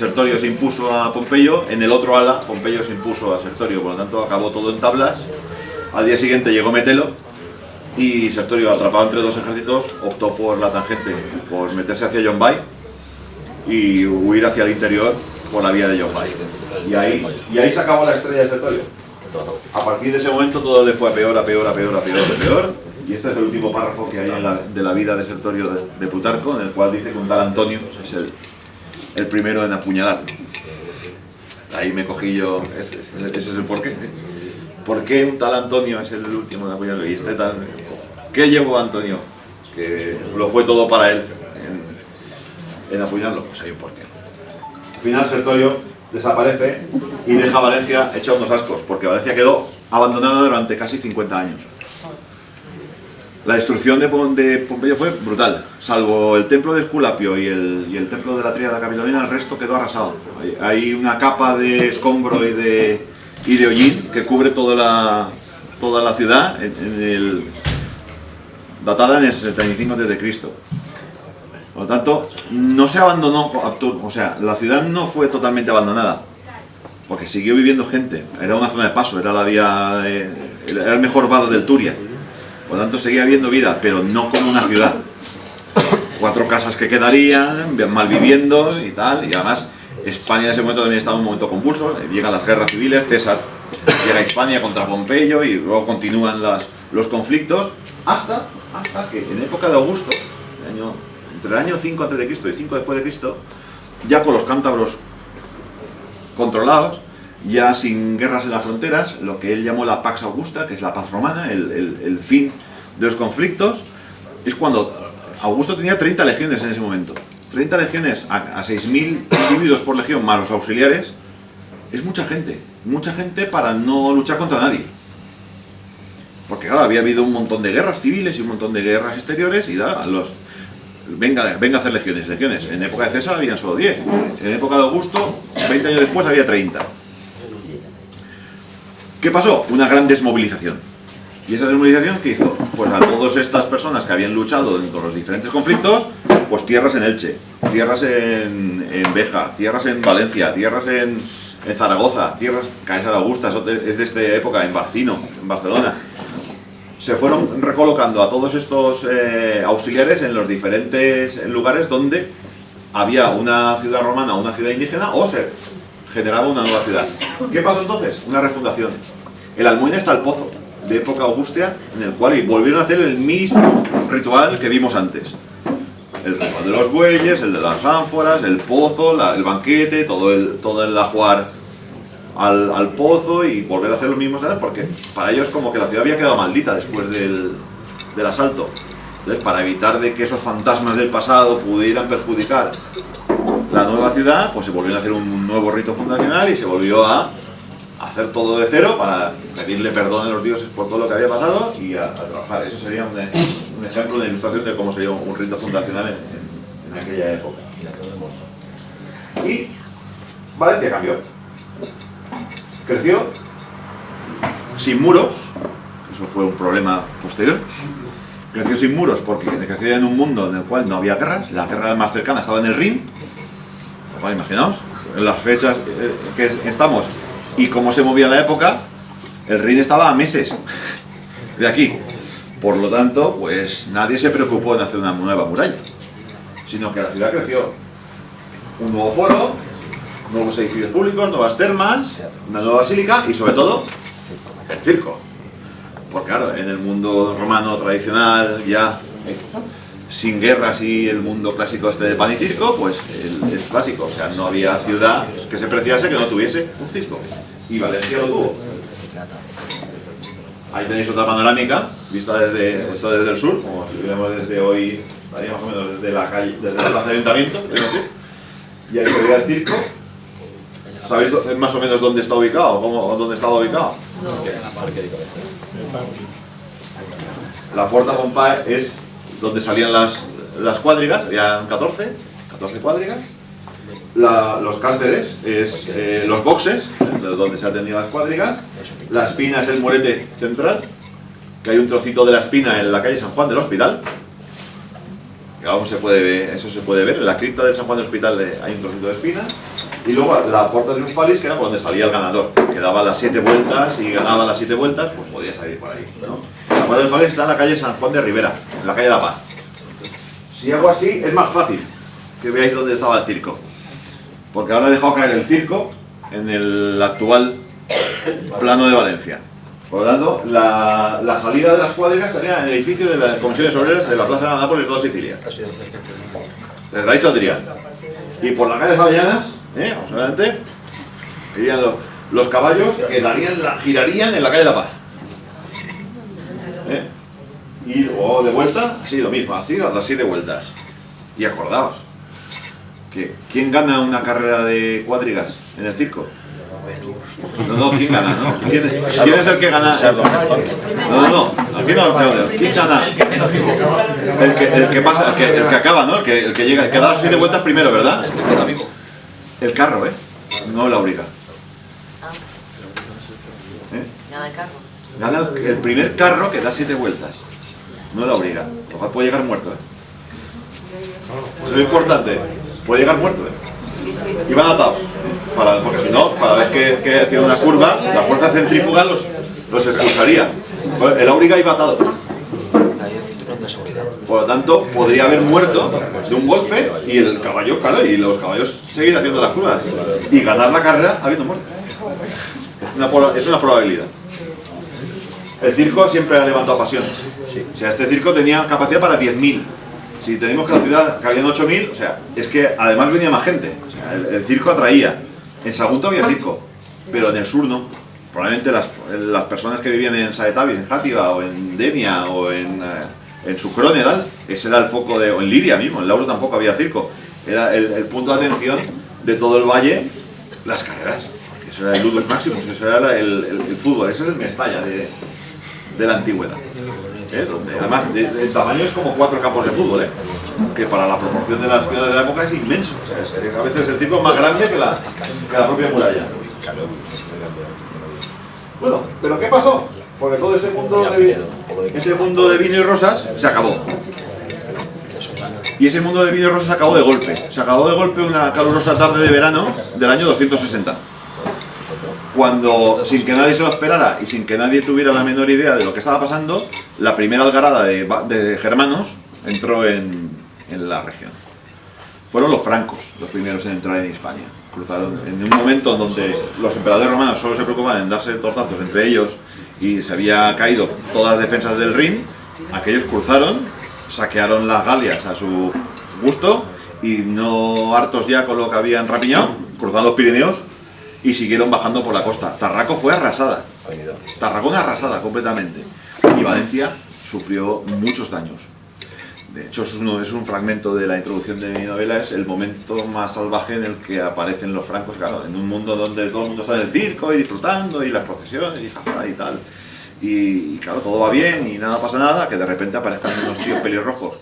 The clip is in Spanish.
Sertorio se impuso a Pompeyo, en el otro ala Pompeyo se impuso a Sertorio, por lo tanto acabó todo en tablas. Al día siguiente llegó Metelo y Sertorio, atrapado entre dos ejércitos, optó por la tangente, por meterse hacia Yombay y huir hacia el interior por la vía de Yombay. Y ahí se acabó la estrella de Sertorio. A partir de ese momento todo le fue a peor, a peor, a peor, a peor, a peor. Y este es el último párrafo que hay de la vida de Sertorio de Plutarco, en el cual dice que un tal Antonio es el primero en apuñalarlo. Ahí me cogí yo, ese es el porqué. ¿Por qué un tal Antonio es el último en apuñalarlo? Y este tal... ¿Qué llevó a Antonio? Que lo fue todo para él en apuñalarlo. Pues hay un porqué. Al final Sertorio desaparece y deja Valencia hecha unos ascos, porque Valencia quedó abandonada durante casi 50 años. La destrucción de Pompeyo fue brutal, salvo el templo de Esculapio y el templo de la Tríada Capitolina, el resto quedó arrasado. Hay una capa de escombro y de hollín que cubre toda la ciudad, datada en el 75 a.C. Por lo tanto, no se abandonó, o sea, la ciudad no fue totalmente abandonada, porque siguió viviendo gente, era una zona de paso, era la vía, era el mejor vado del Turia. Por lo tanto, seguía habiendo vida, pero no como una ciudad. 4 casas que quedarían, malviviendo y tal. Y además, España en ese momento también estaba en un momento convulso. Llegan las guerras civiles, César llega a España contra Pompeyo y luego continúan los conflictos. Hasta que en época de Augusto, entre el año 5 a.C. y 5 después de Cristo, ya con los cántabros controlados, ya sin guerras en las fronteras, lo que él llamó la Pax Augusta, que es la paz romana, el fin de los conflictos, es cuando Augusto tenía 30 legiones en ese momento. 30 legiones a 6.000 individuos por legión, más los auxiliares, es mucha gente para no luchar contra nadie. Porque claro, había habido un montón de guerras civiles y un montón de guerras exteriores y venga a hacer legiones. En época de César habían solo 10. En época de Augusto, 20 años después, había 30. ¿Qué pasó? Una gran desmovilización. ¿Y esa desmovilización qué hizo? Pues a todas estas personas que habían luchado dentro de los diferentes conflictos, pues tierras en Elche, tierras en Béjar, tierras en Valencia, tierras en Zaragoza, tierras Caesar Augusta, es de esta época, en Barcino, en Barcelona. Se fueron recolocando a todos estos auxiliares en los diferentes lugares donde había una ciudad romana o una ciudad indígena, o se generaba una nueva ciudad. ¿Qué pasó entonces? Una refundación. En Almuina está el pozo de época augustea, en el cual volvieron a hacer el mismo ritual que vimos antes. El ritual de los bueyes, el de las ánforas, el pozo, el banquete, todo el ajuar al pozo y volver a hacer lo mismo, ¿sabes? Porque para ellos como que la ciudad había quedado maldita después del asalto. Entonces, para evitar de que esos fantasmas del pasado pudieran perjudicar la nueva ciudad, pues se volvió a hacer un nuevo rito fundacional y se volvió a hacer todo de cero para pedirle perdón a los dioses por todo lo que había pasado y a trabajar. Eso sería un ejemplo de ilustración de cómo sería un rito fundacional en aquella época. Y Valencia cambió. Creció sin muros, eso fue un problema posterior. Creció sin muros porque creció en un mundo en el cual no había guerras. La guerra más cercana estaba en el Rin. Bueno, imaginaos, en las fechas que estamos y cómo se movía la época, el Rin estaba a meses de aquí. Por lo tanto, pues nadie se preocupó en hacer una nueva muralla, sino que la ciudad creció. Un nuevo foro, nuevos edificios públicos, nuevas termas, una nueva basílica y sobre todo el circo. Porque claro, en el mundo romano tradicional ya sin guerras y el mundo clásico de pan y circo, pues es básico, o sea, no había ciudad que se preciase que no tuviese un circo. Y Valencia lo tuvo. Ahí tenéis otra panorámica, vista desde el sur, como si viéramos desde hoy, estaría más o menos desde la calle, desde la plaza de ayuntamiento, y ahí se veía el circo. ¿Sabéis más o menos dónde está ubicado? ¿O dónde estaba ubicado? La Puerta Pompey es donde salían las cuadrigas, había 14 cuadrigas. Los cárceles es los boxes, donde se atendían las cuadrigas. La Espina es el morete central, que hay un trocito de la Espina en la calle San Juan del Hospital. que aún se puede ver, eso se puede ver. En la cripta del San Juan del Hospital hay un trocito de espina. Y luego la Porta Triunfalis, que era por donde salía el ganador, que daba las 7 vueltas y ganaba las 7 vueltas, pues podía salir por ahí, ¿no? La Porta Triunfalis está en la calle San Juan de Rivera, en la calle La Paz. Si hago así, es más fácil que veáis dónde estaba el circo. Porque ahora he dejado caer el circo en el actual plano de Valencia. Por lo tanto, la salida de las cuadrigas salía en el edificio de las comisiones obreras de la Plaza de Nápoles 2 Sicilia. Desde ahí saldrían. Y por las calles avellanas, adelante, irían los caballos que girarían en la calle La Paz. Y luego de vuelta, así lo mismo, así las 7 vueltas. Y acordaos, que ¿quién gana una carrera de cuadrigas en el circo? No, ¿quién gana? ¿No? ¿Quién es el que gana? No, aquí no, ¿quién gana? El que pasa, el que acaba, ¿no? El que llega, el que da las 7 vueltas primero, ¿verdad? El carro, no la auriga. Gana el carro. Gana el primer carro que da 7 vueltas, no la auriga. Lo cual puede llegar muerto, Es lo importante, puede llegar muerto, Y van atados, porque si no, cada vez que hacía una curva, la fuerza centrífuga los expulsaría. El auriga iba atado. Por lo tanto, podría haber muerto de un golpe y el caballo, claro, y los caballos seguir haciendo las curvas y ganar la carrera habiendo muerto. Es una probabilidad. El circo siempre ha levantado pasiones. O sea, este circo tenía capacidad para 10.000. Si tenemos que la ciudad cabían 8.000, o sea, es que además venía más gente. O sea, el circo atraía. En Sagunto había circo, pero en el sur no. Probablemente las personas que vivían en Saetavis, en Játiva, o en Denia, o en Sucrone, tal, ese era el foco de... o en Liria mismo, en Lauro tampoco había circo. Era el punto de atención de todo el valle, las carreras. Porque eso era el ludus maximus, eso era el fútbol, ese es el Mestalla de la antigüedad. Donde, además, el tamaño es como 4 campos de fútbol, que para la proporción de las ciudades de la época es inmenso. O sea, a veces el circo es más grande que la propia muralla. Bueno, ¿pero qué pasó? Porque todo ese mundo de vino y rosas se acabó. Y ese mundo de vino y rosas se acabó de golpe. Se acabó de golpe una calurosa tarde de verano del año 260. Cuando, sin que nadie se lo esperara y sin que nadie tuviera la menor idea de lo que estaba pasando, la primera algarada de germanos entró en la región. Fueron los francos los primeros en entrar en Hispania. Cruzaron en un momento donde los emperadores romanos solo se preocupaban en darse tortazos entre ellos y se había caído todas las defensas del Rin. Aquellos cruzaron, saquearon las Galias a su gusto y no hartos ya con lo que habían rapiñado, cruzaron los Pirineos y siguieron bajando por la costa. Tarraco fue arrasada, Tarragona arrasada completamente, y Valencia sufrió muchos daños. De hecho, es un fragmento de la introducción de mi novela, es el momento más salvaje en el que aparecen los francos, claro, en un mundo donde todo el mundo está en el circo y disfrutando, y las procesiones y jaja y tal. Y claro, todo va bien y nada pasa nada, que de repente aparezcan unos tíos pelirrojos.